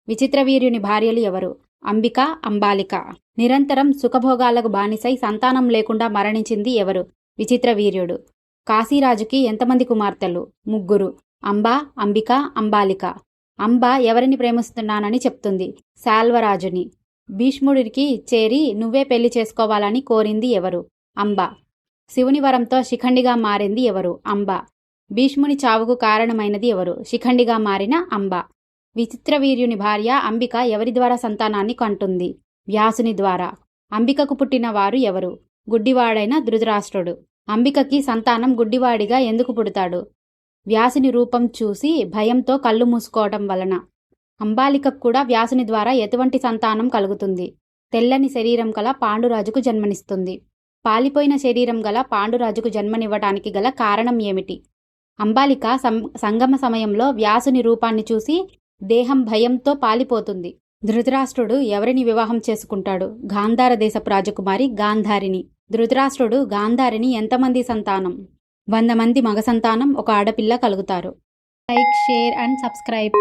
విచిత్రవీర్యుని భార్యలు ఎవరు? అంబిక, అంబాలిక. నిరంతరం సుఖభోగాలకు బానిసై సంతానం లేకుండా మరణించింది ఎవరు? విచిత్రవీర్యుడు. కాశీరాజుకి ఎంతమంది కుమార్తెలు? 3. అంబ, అంబిక, అంబాలిక. అంబ ఎవరిని ప్రేమిస్తున్నానని చెప్తుంది? శాల్వరాజుని. భీష్ముడికి చేరి నువ్వే పెళ్లి చేసుకోవాలని కోరింది ఎవరు? అంబ. శివుని వరంతో శిఖండిగా మారింది ఎవరు? అంబ. భీష్ముని చావుకు కారణమైనది ఎవరు? శిఖండిగా మారిన అంబ. విచిత్రవీర్యుని భార్య అంబిక ఎవరి ద్వారా సంతానాన్ని కంటుంది? వ్యాసుని ద్వారా. అంబికకు పుట్టిన వారు ఎవరు? గుడ్డివాడైన ధృతరాష్ట్రుడు. అంబికకి సంతానం గుడ్డివాడిగా ఎందుకు పుడతాడు? వ్యాసుని రూపం చూసి భయంతో కళ్ళు మూసుకోవటం వలన. అంబాలికకు కూడా వ్యాసుని ద్వారా ఎటువంటి సంతానం కలుగుతుంది? తెల్లని శరీరం గల పాండురాజుకు జన్మనిస్తుంది. పాలిపోయిన శరీరం గల పాండురాజుకు జన్మనివ్వటానికి గల కారణం ఏమిటి? అంబాలిక సంగమ సమయంలో వ్యాసుని రూపాన్ని చూసి దేహం భయంతో పాలిపోతుంది. ధృతరాష్ట్రుడు ఎవరిని వివాహం చేసుకుంటాడు? గాంధార దేశపు రాజకుమారి గాంధారిని. ధృతరాష్ట్రుడు గాంధారిని ఎంతమంది సంతానం? 100 మంది మగ సంతానం, 1 ఆడపిల్ల కలుగుతారు. Like, share and subscribe.